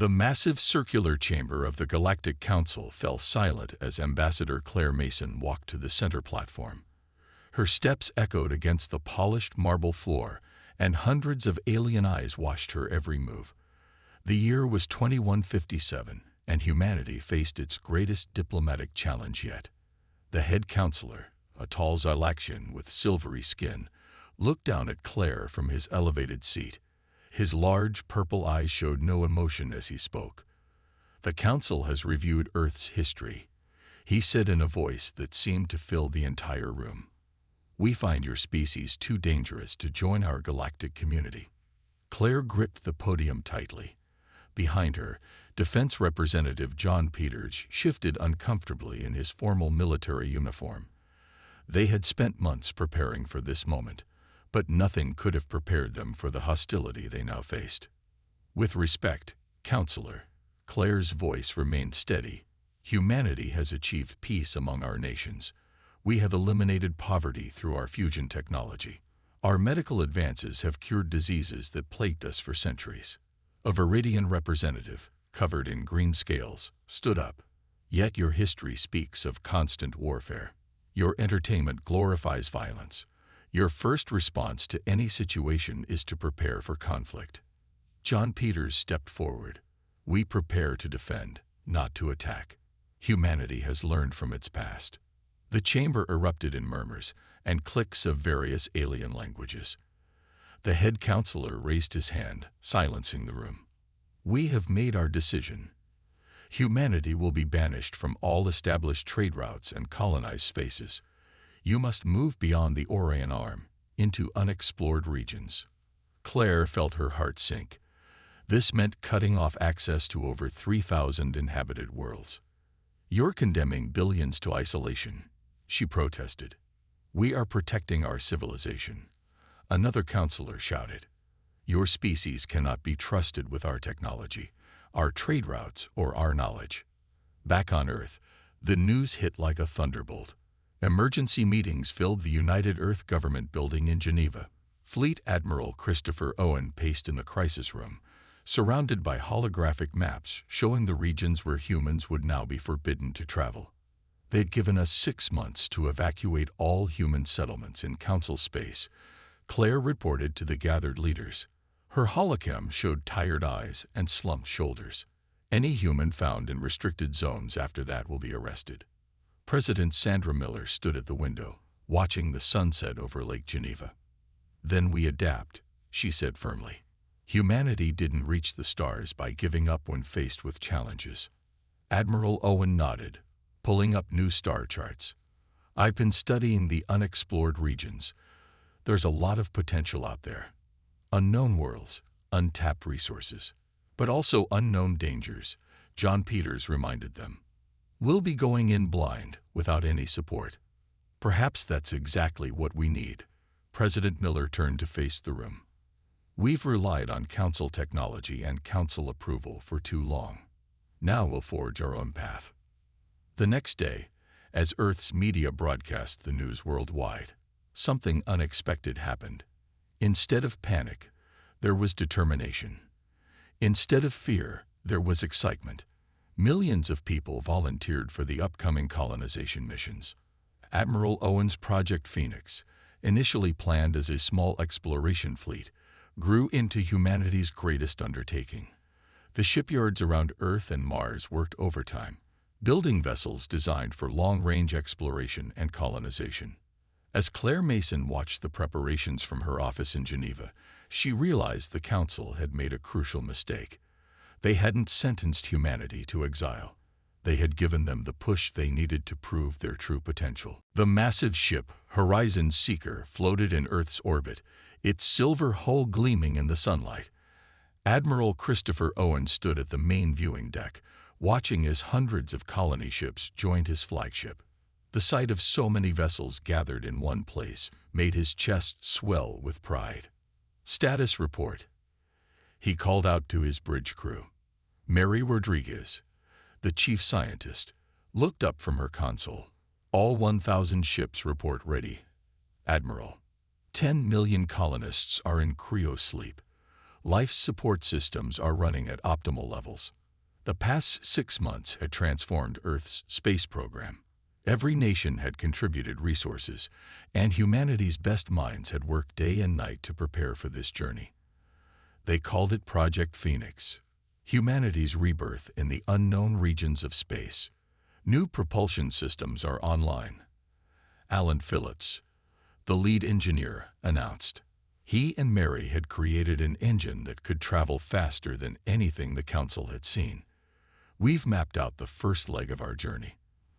The massive circular chamber of the Galactic Council fell silent as Ambassador Claire Mason walked to the center platform. Her steps echoed against the polished marble floor, and hundreds of alien eyes watched her every move. The year was 2157, and humanity faced its greatest diplomatic challenge yet. The head counselor, a tall Xylaxian with silvery skin, looked down at Claire from his elevated seat. His large purple eyes showed no emotion as he spoke. "The Council has reviewed Earth's history," he said in a voice that seemed to fill the entire room. "We find your species too dangerous to join our galactic community." Claire gripped the podium tightly. Behind her, Defense Representative John Peters shifted uncomfortably in his formal military uniform. They had spent months preparing for this moment, but nothing could have prepared them for the hostility they now faced. "With respect, Counselor," Claire's voice remained steady, "humanity has achieved peace among our nations. We have eliminated poverty through our fusion technology. Our medical advances have cured diseases that plagued us for centuries." A Viridian representative, covered in green scales, stood up. "Yet your history speaks of constant warfare. Your entertainment glorifies violence. Your first response to any situation is to prepare for conflict." John Peters stepped forward. "We prepare to defend, not to attack. Humanity has learned from its past." The chamber erupted in murmurs and clicks of various alien languages. The head counselor raised his hand, silencing the room. "We have made our decision. Humanity will be banished from all established trade routes and colonized spaces. You must move beyond the Orion Arm, into unexplored regions." Claire felt her heart sink. This meant cutting off access to over 3,000 inhabited worlds. "You're condemning billions to isolation," she protested. "We are protecting our civilization," another counselor shouted. "Your species cannot be trusted with our technology, our trade routes, or our knowledge." Back on Earth, the news hit like a thunderbolt. Emergency meetings filled the United Earth Government building in Geneva. Fleet Admiral Christopher Owen paced in the crisis room, surrounded by holographic maps showing the regions where humans would now be forbidden to travel. They'd given us 6 months to evacuate all human settlements in Council space, Claire reported to the gathered leaders. Her holocam showed tired eyes and slumped shoulders. "Any human found in restricted zones after that will be arrested." President Sandra Miller stood at the window, watching the sunset over Lake Geneva. "Then we adapt," she said firmly. "Humanity didn't reach the stars by giving up when faced with challenges." Admiral Owen nodded, pulling up new star charts. "I've been studying the unexplored regions. There's a lot of potential out there. Unknown worlds, untapped resources, but also unknown dangers," John Peters reminded them. "We'll be going in blind, without any support." "Perhaps that's exactly what we need." President Miller turned to face the room. "We've relied on Council technology and Council approval for too long. Now we'll forge our own path." The next day, as Earth's media broadcast the news worldwide, something unexpected happened. Instead of panic, there was determination. Instead of fear, there was excitement. Millions of people volunteered for the upcoming colonization missions. Admiral Owen's Project Phoenix, initially planned as a small exploration fleet, grew into humanity's greatest undertaking. The shipyards around Earth and Mars worked overtime, building vessels designed for long-range exploration and colonization. As Claire Mason watched the preparations from her office in Geneva, she realized the Council had made a crucial mistake. They hadn't sentenced humanity to exile. They had given them the push they needed to prove their true potential. The massive ship, Horizon Seeker, floated in Earth's orbit, its silver hull gleaming in the sunlight. Admiral Christopher Owen stood at the main viewing deck, watching as hundreds of colony ships joined his flagship. The sight of so many vessels gathered in one place made his chest swell with pride. "Status report," he called out to his bridge crew. Mary Rodriguez, the chief scientist, looked up from her console. "All 1,000 ships report ready, Admiral. 10 million colonists are in cryo-sleep. Life's support systems are running at optimal levels. The past 6 months had transformed Earth's space program. Every nation had contributed resources, and humanity's best minds had worked day and night to prepare for this journey. They called it Project Phoenix, humanity's rebirth in the unknown regions of space. New propulsion systems are online. Alan Phillips, the lead engineer, announced. He and Mary had created an engine that could travel faster than anything the Council had seen. We've mapped out the first leg of our journey,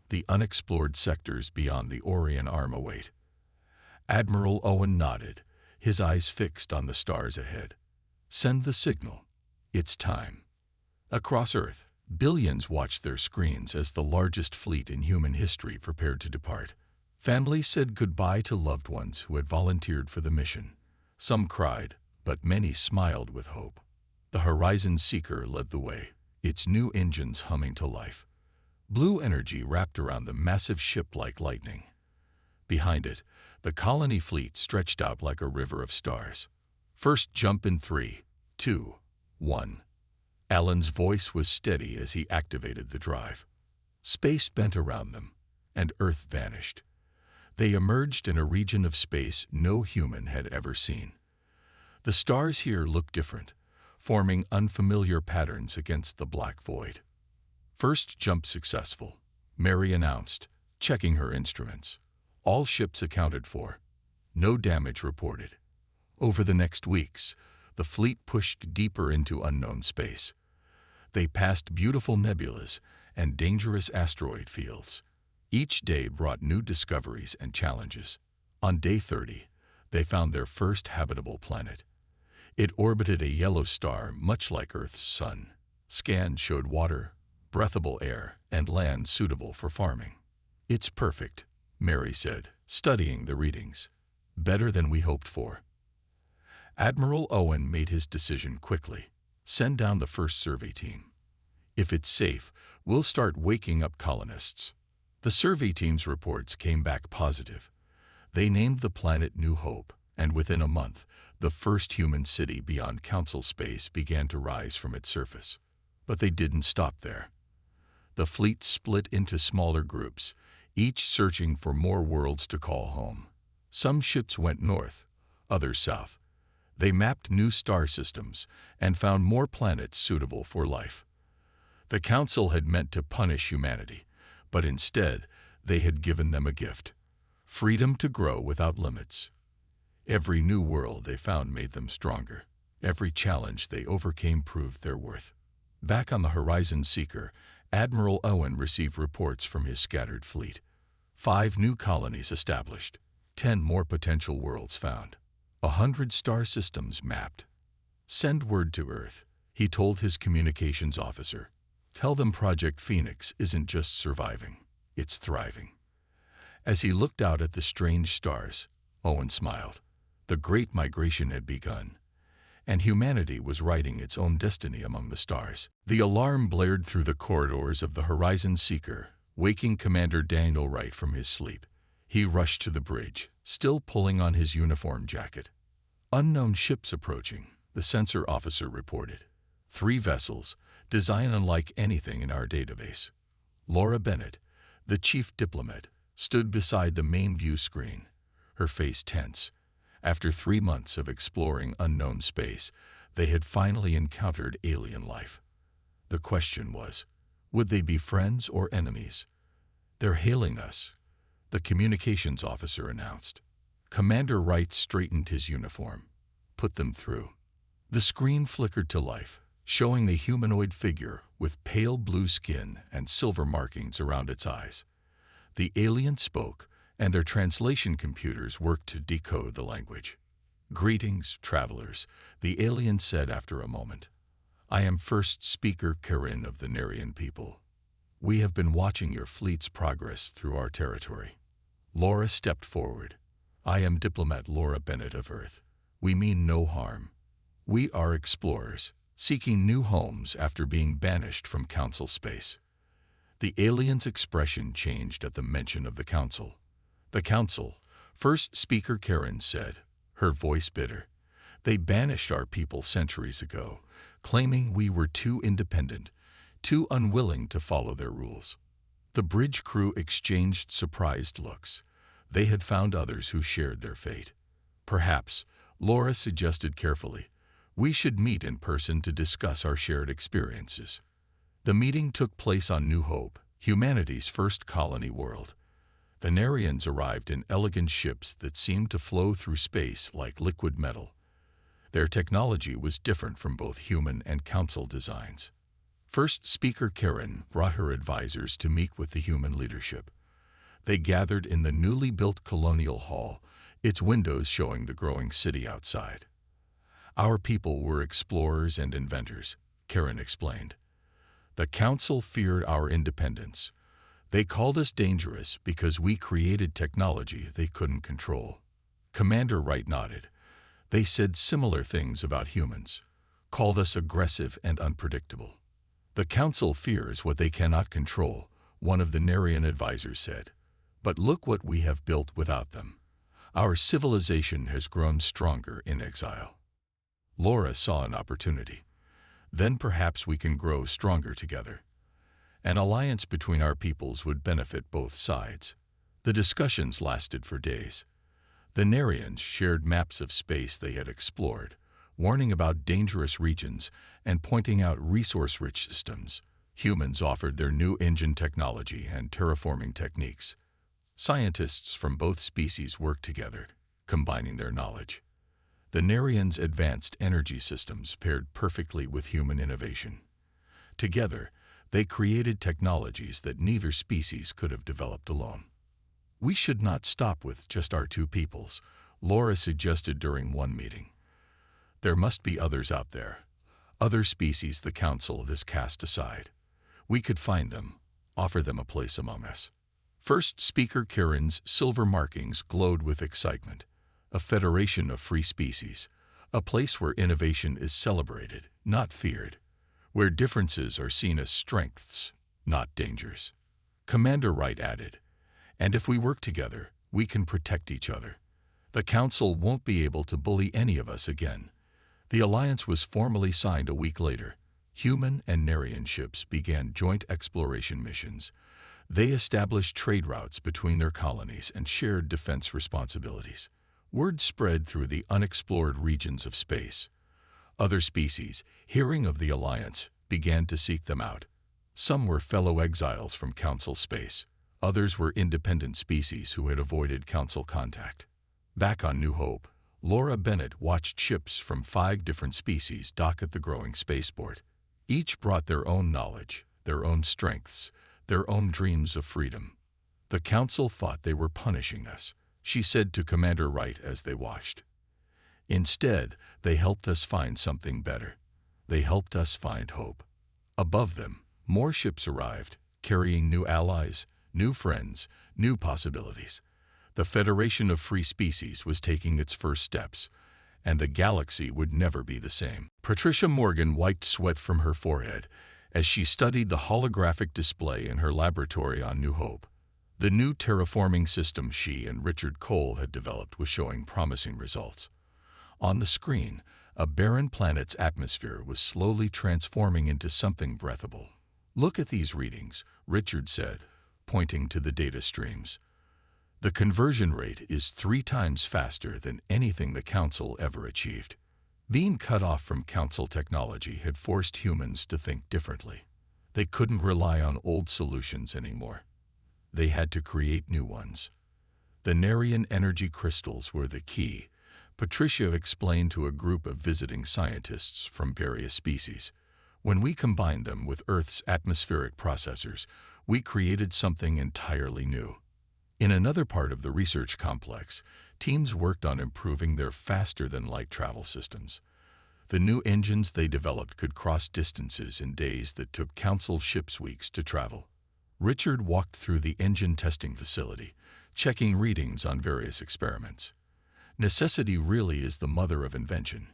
the unexplored sectors beyond the Orion Arm await. Admiral Owen nodded, his eyes fixed on the stars ahead. Send the signal. It's time. Across Earth, billions watched their screens as the largest fleet in human history prepared to depart. Families said goodbye to loved ones who had volunteered for the mission. Some cried, but many smiled with hope. The Horizon Seeker led the way, its new engines humming to life. Blue energy wrapped around the massive ship like lightning. Behind it, the colony fleet stretched out like a river of stars. First jump in 3, 2, 1. Alan's voice was steady as he activated the drive. Space bent around them, and Earth vanished. They emerged in a region of space no human had ever seen. The stars here looked different, forming unfamiliar patterns against the black void. First jump successful, Mary announced, checking her instruments. All ships accounted for. No damage reported. Over the next weeks, the fleet pushed deeper into unknown space. They passed beautiful nebulas and dangerous asteroid fields. Each day brought new discoveries and challenges. On day 30, they found their first habitable planet. It orbited a yellow star much like Earth's sun. Scans showed water, breathable air, and land suitable for farming. It's perfect, Mary said, studying the readings. Better than we hoped for. Admiral Owen made his decision quickly. Send down the first survey team. If it's safe, we'll start waking up colonists. The survey team's reports came back positive. They named the planet New Hope, and within a month, the first human city beyond Council space began to rise from its surface. But they didn't stop there. The fleet split into smaller groups, each searching for more worlds to call home. Some ships went north, others south. They mapped new star systems and found more planets suitable for life. The Council had meant to punish humanity, but instead, they had given them a gift: freedom to grow without limits. Every new world they found made them stronger. Every challenge they overcame proved their worth. Back on the Horizon Seeker, Admiral Owen received reports from his scattered fleet. 5 new colonies established, 10 more potential worlds found, 100 star systems mapped. Send word to Earth, he told his communications officer. Tell them Project Phoenix isn't just surviving, it's thriving. As he looked out at the strange stars, Owen smiled. The Great Migration had begun, and humanity was writing its own destiny among the stars. The alarm blared through the corridors of the Horizon Seeker, waking Commander Daniel Wright from his sleep. He rushed to the bridge, still pulling on his uniform jacket. Unknown ships approaching, the sensor officer reported. 3 vessels, designed unlike anything in our database. Laura Bennett, the chief diplomat, stood beside the main view screen, her face tense. After 3 months of exploring unknown space, they had finally encountered alien life. The question was, would they be friends or enemies? They're hailing us, the communications officer announced. Commander Wright straightened his uniform. Put them through. The screen flickered to life, showing the humanoid figure with pale blue skin and silver markings around its eyes. The alien spoke, and their translation computers worked to decode the language. Greetings, travelers, the alien said after a moment. I am First Speaker Karin of the Nerian people. We have been watching your fleet's progress through our territory. Laura stepped forward. I am Diplomat Laura Bennett of Earth. We mean no harm. We are explorers, seeking new homes after being banished from Council space. The alien's expression changed at the mention of the Council. The Council, First Speaker Karin said, her voice bitter. They banished our people centuries ago, claiming we were too independent, too unwilling to follow their rules. The bridge crew exchanged surprised looks. They had found others who shared their fate. Perhaps, Laura suggested carefully, we should meet in person to discuss our shared experiences. The meeting took place on New Hope, humanity's first colony world. The Narians arrived in elegant ships that seemed to flow through space like liquid metal. Their technology was different from both human and council designs. First speaker Karen brought her advisors to meet with the human leadership. They gathered in the newly built colonial hall, its windows showing the growing city outside. Our people were explorers and inventors, Karen explained. The council feared our independence. They called us dangerous because we created technology they couldn't control. Commander Wright nodded. They said similar things about humans, called us aggressive and unpredictable. The council fears what they cannot control, one of the Narian advisors said. But look what we have built without them. Our civilization has grown stronger in exile. Laura saw an opportunity. Then perhaps we can grow stronger together. An alliance between our peoples would benefit both sides. The discussions lasted for days. The Narians shared maps of space they had explored, warning about dangerous regions and pointing out resource-rich systems. Humans offered their new engine technology and terraforming techniques. Scientists from both species worked together, combining their knowledge. The Narians' advanced energy systems paired perfectly with human innovation. Together, they created technologies that neither species could have developed alone. We should not stop with just our two peoples, Laura suggested during one meeting. There must be others out there, other species the council has cast aside. We could find them, offer them a place among us. First speaker Karen's silver markings glowed with excitement. A federation of free species, a place where innovation is celebrated, not feared, where differences are seen as strengths, not dangers. Commander Wright added, and if we work together, we can protect each other. The council won't be able to bully any of us again. The alliance was formally signed a week later. Human and Narian ships began joint exploration missions. They established trade routes between their colonies and shared defense responsibilities. Word spread through the unexplored regions of space. Other species, hearing of the alliance, began to seek them out. Some were fellow exiles from council space. Others were independent species who had avoided council contact. Back on New Hope, Laura Bennett watched ships from 5 different species dock at the growing spaceport. Each brought their own knowledge, their own strengths, their own dreams of freedom. The council thought they were punishing us, she said to Commander Wright as they watched. Instead, they helped us find something better. They helped us find hope. Above them, more ships arrived, carrying new allies, new friends, new possibilities. The Federation of Free Species was taking its first steps, and the galaxy would never be the same. Patricia Morgan wiped sweat from her forehead as she studied the holographic display in her laboratory on New Hope. The new terraforming system she and Richard Cole had developed was showing promising results. On the screen, a barren planet's atmosphere was slowly transforming into something breathable. Look at these readings, Richard said, pointing to the data streams. The conversion rate is 3 times faster than anything the Council ever achieved. Being cut off from Council technology had forced humans to think differently. They couldn't rely on old solutions anymore. They had to create new ones. The Narian energy crystals were the key, Patricia explained to a group of visiting scientists from various species. When we combined them with Earth's atmospheric processors, we created something entirely new. In another part of the research complex, teams worked on improving their faster-than-light travel systems. The new engines they developed could cross distances in days that took Council ships weeks to travel. Richard walked through the engine testing facility, checking readings on various experiments. "Necessity really is the mother of invention,"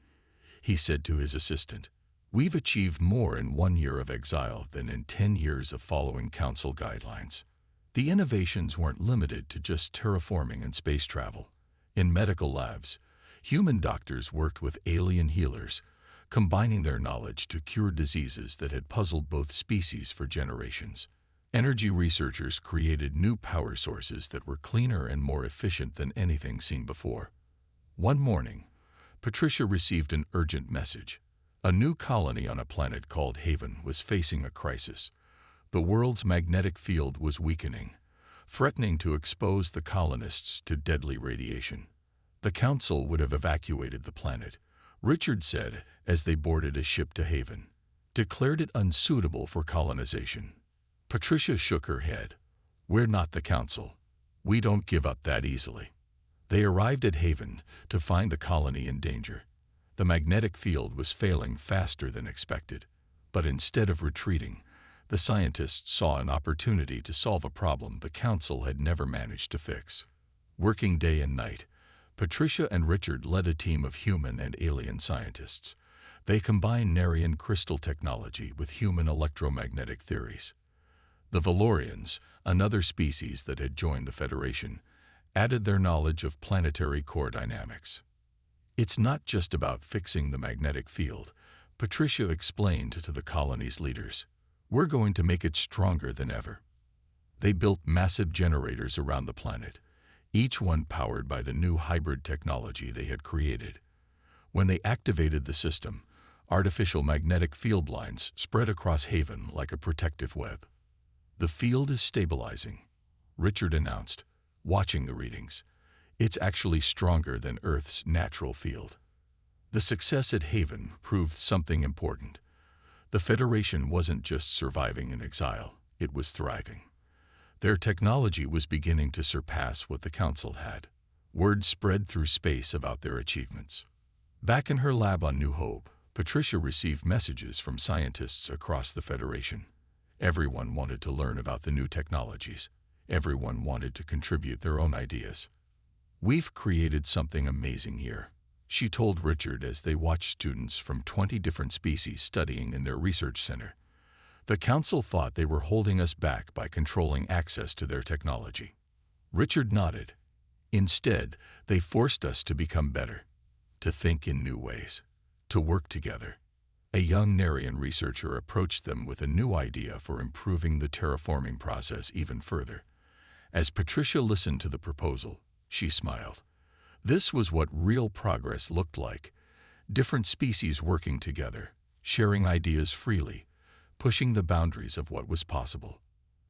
he said to his assistant. "We've achieved more in 1 year of exile than in 10 years of following Council guidelines." The innovations weren't limited to just terraforming and space travel. In medical labs, Human doctors worked with alien healers, combining their knowledge to cure diseases that had puzzled both species for generations. Energy researchers created new power sources that were cleaner and more efficient than anything seen before. One morning, Patricia received an urgent message. A new colony on a planet called Haven was facing a crisis. The world's magnetic field was weakening, threatening to expose the colonists to deadly radiation. The Council would have evacuated the planet, Richard said as they boarded a ship to Haven, declared it unsuitable for colonization. Patricia shook her head. We're not the Council. We don't give up that easily. They arrived at Haven to find the colony in danger. The magnetic field was failing faster than expected, but instead of retreating, the scientists saw an opportunity to solve a problem the Council had never managed to fix. Working day and night, Patricia and Richard led a team of human and alien scientists. They combined Narian crystal technology with human electromagnetic theories. The Valorians, another species that had joined the Federation, added their knowledge of planetary core dynamics. It's not just about fixing the magnetic field, Patricia explained to the colony's leaders. We're going to make it stronger than ever. They built massive generators around the planet, each one powered by the new hybrid technology they had created. When they activated the system, artificial magnetic field lines spread across Haven like a protective web. The field is stabilizing, Richard announced, watching the readings. It's actually stronger than Earth's natural field. The success at Haven proved something important. The Federation wasn't just surviving in exile, it was thriving. Their technology was beginning to surpass what the Council had. Word spread through space about their achievements. Back in her lab on New Hope, Patricia received messages from scientists across the Federation. Everyone wanted to learn about the new technologies. Everyone wanted to contribute their own ideas. We've created something amazing here, she told Richard as they watched students from 20 different species studying in their research center. The Council thought they were holding us back by controlling access to their technology. Richard nodded. Instead, they forced us to become better, to think in new ways, to work together. A young Narian researcher approached them with a new idea for improving the terraforming process even further. As Patricia listened to the proposal, she smiled. This was what real progress looked like. Different species working together, sharing ideas freely, pushing the boundaries of what was possible.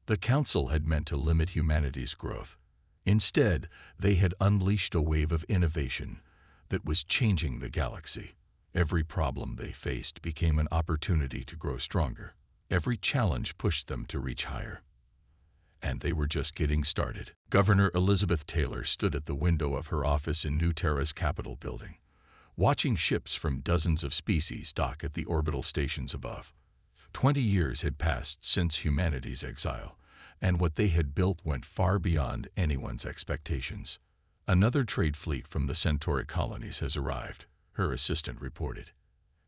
The Council had meant to limit humanity's growth. Instead, they had unleashed a wave of innovation that was changing the galaxy. Every problem they faced became an opportunity to grow stronger. Every challenge pushed them to reach higher. And they were just getting started. Governor Elizabeth Taylor stood at the window of her office in New Terra's Capitol building, watching ships from dozens of species dock at the orbital stations above. 20 years had passed since humanity's exile, and what they had built went far beyond anyone's expectations. Another trade fleet from the Centauri colonies has arrived, her assistant reported,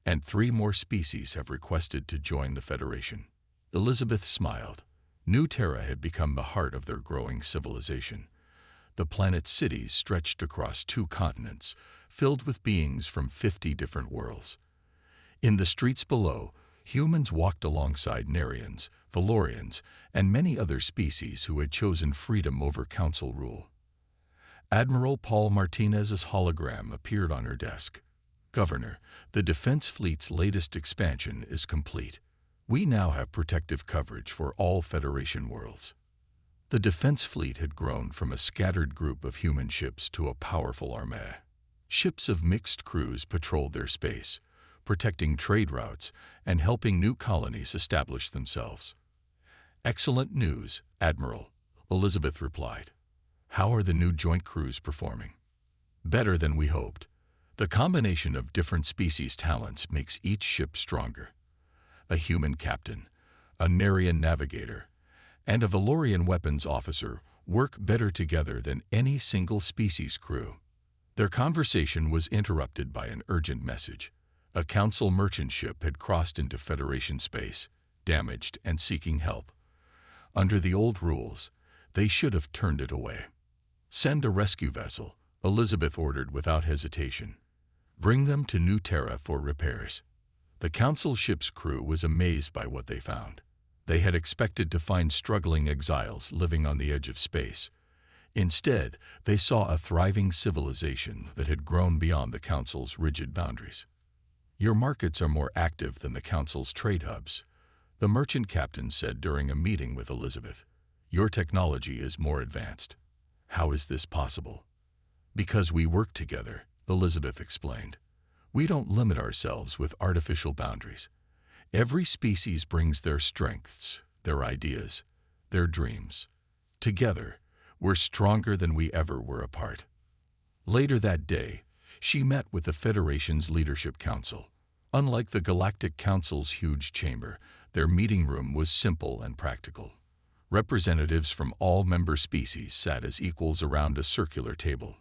and 3 more species have requested to join the Federation. Elizabeth smiled. New Terra had become the heart of their growing civilization. The planet's cities stretched across 2 continents, filled with beings from 50 different worlds. In the streets below, humans walked alongside Narians, Valorians, and many other species who had chosen freedom over Council rule. Admiral Paul Martinez's hologram appeared on her desk. Governor, the Defense Fleet's latest expansion is complete. We now have protective coverage for all Federation worlds. The Defense Fleet had grown from a scattered group of human ships to a powerful armée. Ships of mixed crews patrolled their space, protecting trade routes and helping new colonies establish themselves. Excellent news, Admiral, Elizabeth replied. How are the new joint crews performing? Better than we hoped. The combination of different species' talents makes each ship stronger. A human captain, a Narian navigator, and a Valorian weapons officer work better together than any single species crew. Their conversation was interrupted by an urgent message. A Council merchant ship had crossed into Federation space, damaged and seeking help. Under the old rules, they should have turned it away. Send a rescue vessel, Elizabeth ordered without hesitation. "Bring them to New Terra for repairs." The Council ship's crew was amazed by what they found. They had expected to find struggling exiles living on the edge of space. Instead, they saw a thriving civilization that had grown beyond the Council's rigid boundaries. "Your markets are more active than the Council's trade hubs," the merchant captain said during a meeting with Elizabeth. "Your technology is more advanced." "How is this possible?" "Because we work together," Elizabeth explained. "We don't limit ourselves with artificial boundaries. Every species brings their strengths, their ideas, their dreams. Together, we're stronger than we ever were apart." Later that day, she met with the Federation's Leadership Council. Unlike the Galactic Council's huge chamber, their meeting room was simple and practical. Representatives from all member species sat as equals around a circular table.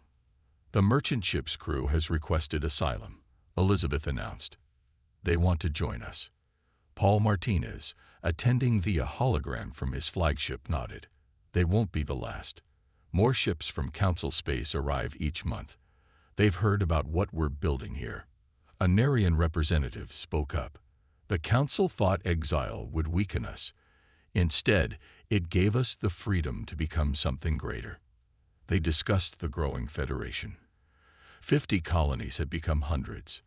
"The merchant ship's crew has requested asylum," Elizabeth announced. "They want to join us." Paul Martinez, attending via hologram from his flagship, nodded. "They won't be the last. More ships from Council space arrive each month. They've heard about what we're building here." A Narian representative spoke up. "The Council thought exile would weaken us. Instead, it gave us the freedom to become something greater." They discussed the growing Federation. 50 colonies had become hundreds.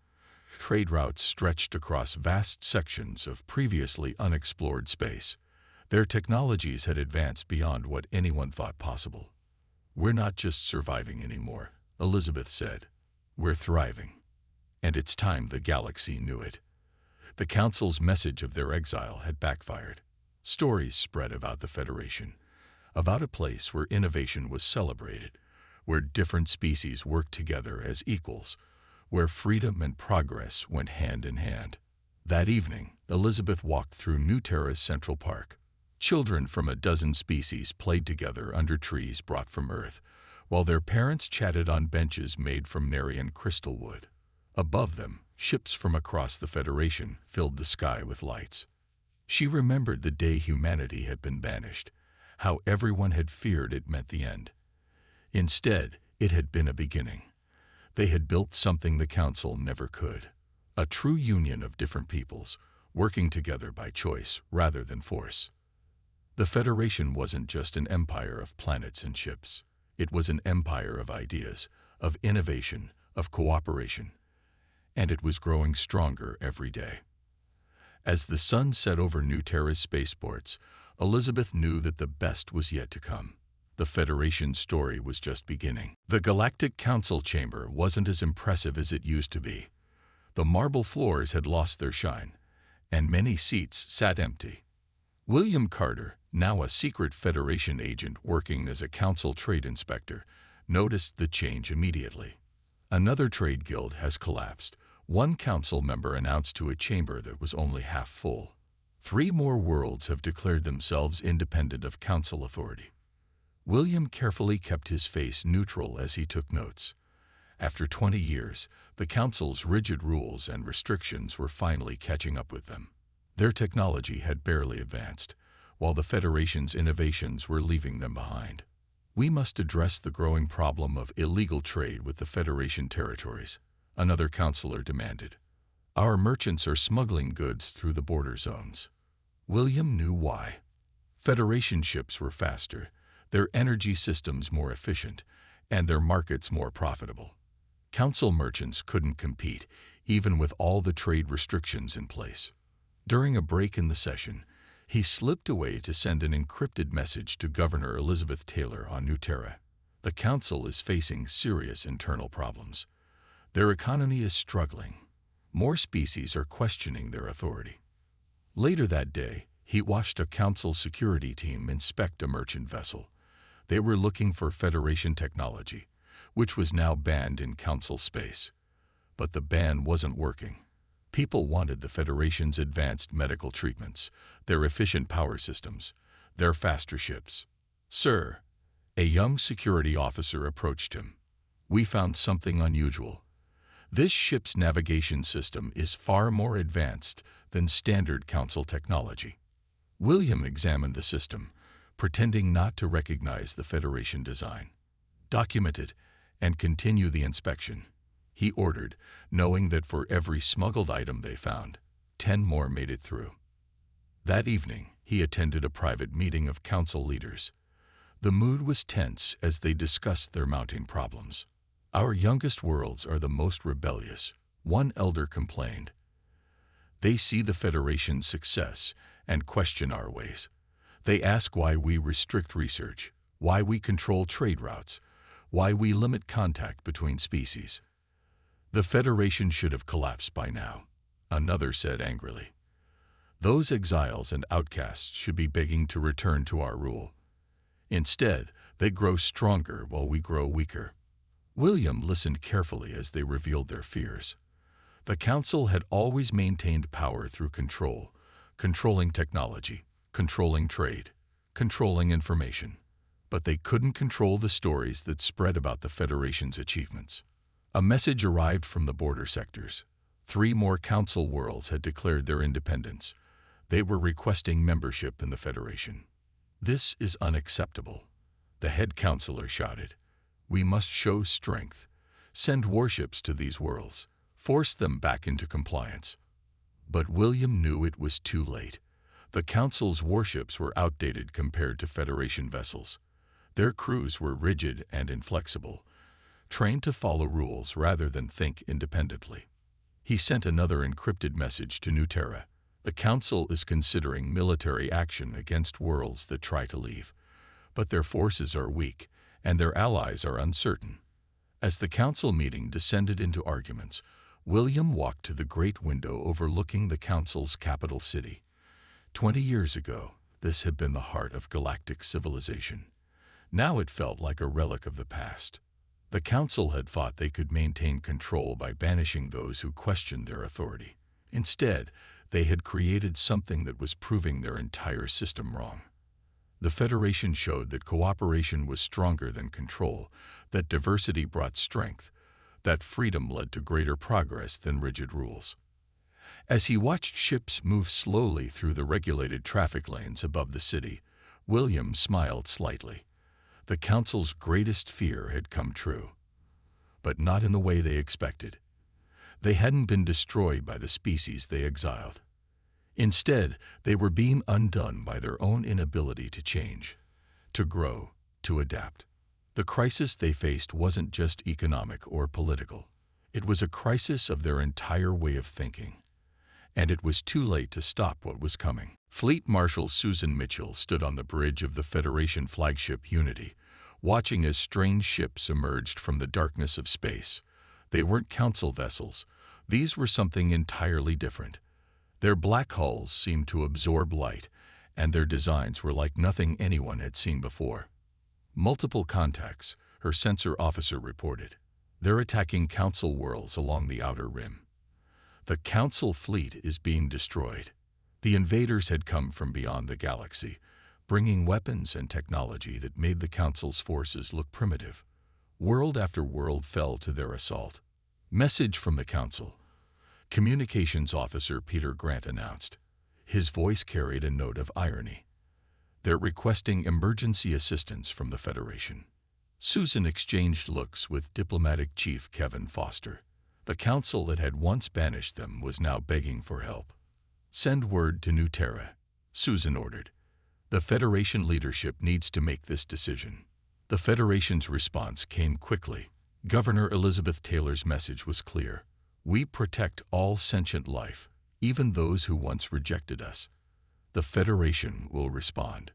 Trade routes stretched across vast sections of previously unexplored space. Their technologies had advanced beyond what anyone thought possible. "We're not just surviving anymore," Elizabeth said. "We're thriving. And it's time the galaxy knew it." The Council's message of their exile had backfired. Stories spread about the Federation, about a place where innovation was celebrated, where different species worked together as equals, where freedom and progress went hand in hand. That evening, Elizabeth walked through New Terra's Central Park. Children from a dozen species played together under trees brought from Earth, while their parents chatted on benches made from Narian crystal wood. Above them, ships from across the Federation filled the sky with lights. She remembered the day humanity had been banished, how everyone had feared it meant the end. Instead, it had been a beginning. They had built something the Council never could, a true union of different peoples, working together by choice rather than force. The Federation wasn't just an empire of planets and ships. It was an empire of ideas, of innovation, of cooperation. And it was growing stronger every day. As the sun set over New Terra's spaceports, Elizabeth knew that the best was yet to come. The Federation's story was just beginning. The Galactic Council chamber wasn't as impressive as it used to be. The marble floors had lost their shine, and many seats sat empty. William Carter, now a secret Federation agent working as a Council trade inspector, noticed the change immediately. "Another trade guild has collapsed," one Council member announced to a chamber that was only half full. "3 more worlds have declared themselves independent of Council authority." William carefully kept his face neutral as he took notes. After 20 years, the Council's rigid rules and restrictions were finally catching up with them. Their technology had barely advanced, while the Federation's innovations were leaving them behind. "We must address the growing problem of illegal trade with the Federation territories," another councilor demanded. "Our merchants are smuggling goods through the border zones." William knew why. Federation ships were faster, their energy systems more efficient, and their markets more profitable. Council merchants couldn't compete, even with all the trade restrictions in place. During a break in the session, he slipped away to send an encrypted message to Governor Elizabeth Taylor on New Terra. "The Council is facing serious internal problems. Their economy is struggling. More species are questioning their authority." Later that day, he watched a Council security team inspect a merchant vessel. They were looking for Federation technology, which was now banned in Council space. But the ban wasn't working. People wanted the Federation's advanced medical treatments, their efficient power systems, their faster ships. "Sir," a young security officer approached him. "We found something unusual. This ship's navigation system is far more advanced than standard Council technology." William examined the system, pretending not to recognize the Federation design. Documented and continue the inspection," he ordered, knowing that for every smuggled item they found, 10 more made it through. That evening, he attended a private meeting of council leaders. The mood was tense as they discussed their mounting problems. "Our youngest worlds are the most rebellious," one elder complained. "They see the Federation's success and question our ways. They ask why we restrict research, why we control trade routes, why we limit contact between species. The Federation should have collapsed by now," another said angrily. "Those exiles and outcasts should be begging to return to our rule. Instead, they grow stronger while we grow weaker." William listened carefully as they revealed their fears. The Council had always maintained power through control, controlling technology, controlling trade, controlling information. But they couldn't control the stories that spread about the Federation's achievements. A message arrived from the border sectors. 3 more Council worlds had declared their independence. They were requesting membership in the Federation. "This is unacceptable," the head counselor shouted. "We must show strength. Send warships to these worlds. Force them back into compliance." But William knew it was too late. The Council's warships were outdated compared to Federation vessels. Their crews were rigid and inflexible, trained to follow rules rather than think independently. He sent another encrypted message to New Terra. "The Council is considering military action against worlds that try to leave, but their forces are weak and their allies are uncertain." As the Council meeting descended into arguments, William walked to the great window overlooking the Council's capital city. 20 years ago, this had been the heart of galactic civilization. Now it felt like a relic of the past. The Council had thought they could maintain control by banishing those who questioned their authority. Instead, they had created something that was proving their entire system wrong. The Federation showed that cooperation was stronger than control, that diversity brought strength, that freedom led to greater progress than rigid rules. As he watched ships move slowly through the regulated traffic lanes above the city, William smiled slightly. The Council's greatest fear had come true. But not in the way they expected. They hadn't been destroyed by the species they exiled. Instead, they were being undone by their own inability to change, to grow, to adapt. The crisis they faced wasn't just economic or political. It was a crisis of their entire way of thinking. And it was too late to stop what was coming. Fleet Marshal Susan Mitchell stood on the bridge of the Federation flagship Unity, watching as strange ships emerged from the darkness of space. They weren't Council vessels. These were something entirely different. Their black hulls seemed to absorb light, and their designs were like nothing anyone had seen before. "Multiple contacts," her sensor officer reported. "They're attacking Council worlds along the outer rim. The Council fleet is being destroyed." The invaders had come from beyond the galaxy, bringing weapons and technology that made the Council's forces look primitive. World after world fell to their assault. "Message from the Council," Communications Officer Peter Grant announced. His voice carried a note of irony. "They're requesting emergency assistance from the Federation." Susan exchanged looks with Diplomatic Chief Kevin Foster. The Council that had once banished them was now begging for help. "Send word to New Terra," Susan ordered. "The Federation leadership needs to make this decision." The Federation's response came quickly. Governor Elizabeth Taylor's message was clear. "We protect all sentient life, even those who once rejected us. The Federation will respond."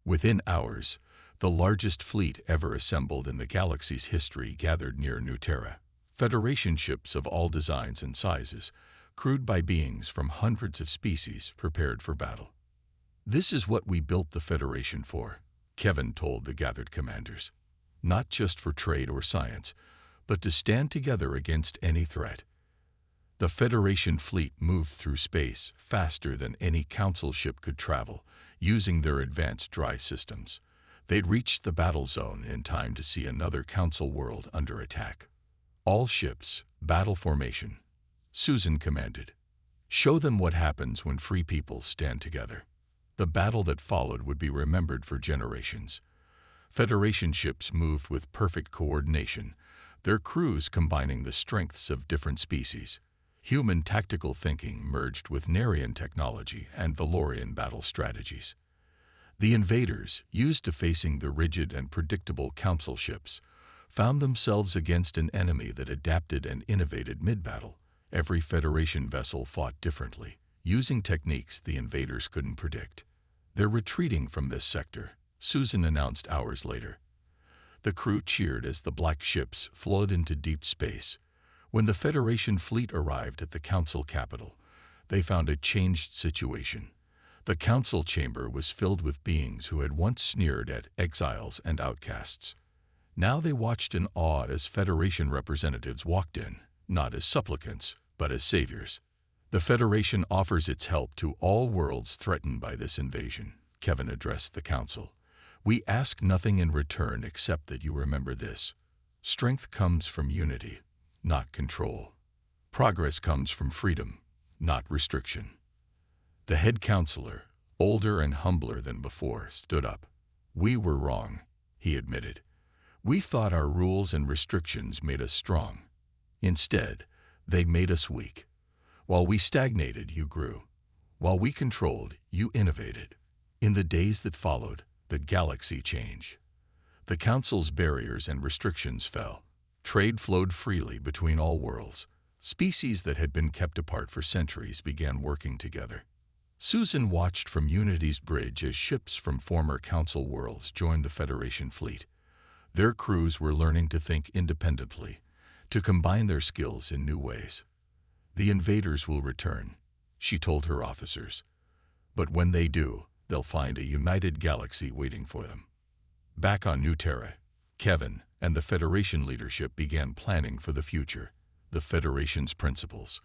Within hours, the largest fleet ever assembled in the galaxy's history gathered near New Terra. Federation ships of all designs and sizes, crewed by beings from hundreds of species prepared for battle. "This is what we built the Federation for," Kevin told the gathered commanders. "Not just for trade or science, but to stand together against any threat." The Federation fleet moved through space faster than any Council ship could travel, using their advanced dry systems. They'd reached the battle zone in time to see another Council world under attack. "All ships, battle formation," Susan commanded. "Show them what happens when free people stand together." The battle that followed would be remembered for generations. Federation ships moved with perfect coordination, their crews combining the strengths of different species. Human tactical thinking merged with Narian technology and Valorian battle strategies. The invaders, used to facing the rigid and predictable council ships, found themselves against an enemy that adapted and innovated mid-battle. Every Federation vessel fought differently, using techniques the invaders couldn't predict. "They're retreating from this sector," Susan announced hours later. The crew cheered as the black ships flowed into deep space. When the Federation fleet arrived at the Council capital, they found a changed situation. The Council chamber was filled with beings who had once sneered at exiles and outcasts. Now they watched in awe as Federation representatives walked in, not as supplicants, but as saviors. "The Federation offers its help to all worlds threatened by this invasion," Kevin addressed the Council. "We ask nothing in return except that you remember this. Strength comes from unity, not control. Progress comes from freedom, not restriction." The head counselor, older and humbler than before, stood up. "We were wrong," he admitted. "We thought our rules and restrictions made us strong. Instead, they made us weak. While we stagnated, you grew. While we controlled, you innovated." In the days that followed, the galaxy changed. The Council's barriers and restrictions fell. Trade flowed freely between all worlds. Species that had been kept apart for centuries began working together. Susan watched from Unity's bridge as ships from former Council worlds joined the Federation fleet. Their crews were learning to think independently, to combine their skills in new ways. "The invaders will return," she told her officers. "But when they do, they'll find a united galaxy waiting for them." Back on New Terra, Kevin and the Federation leadership began planning for the future. The Federation's principles,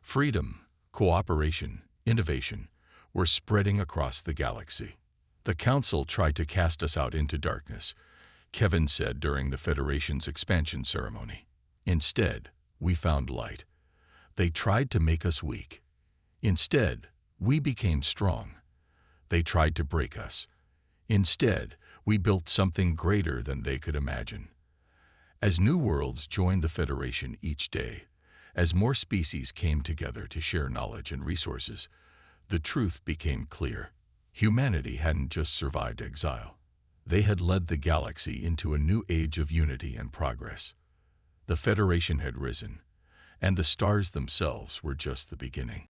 freedom, cooperation, innovation, were spreading across the galaxy. "The Council tried to cast us out into darkness," Kevin said during the Federation's expansion ceremony. "Instead, we found light. They tried to make us weak. Instead, we became strong. They tried to break us. Instead, we built something greater than they could imagine." As new worlds joined the Federation each day, as more species came together to share knowledge and resources, the truth became clear. Humanity hadn't just survived exile. They had led the galaxy into a new age of unity and progress. The Federation had risen, and the stars themselves were just the beginning.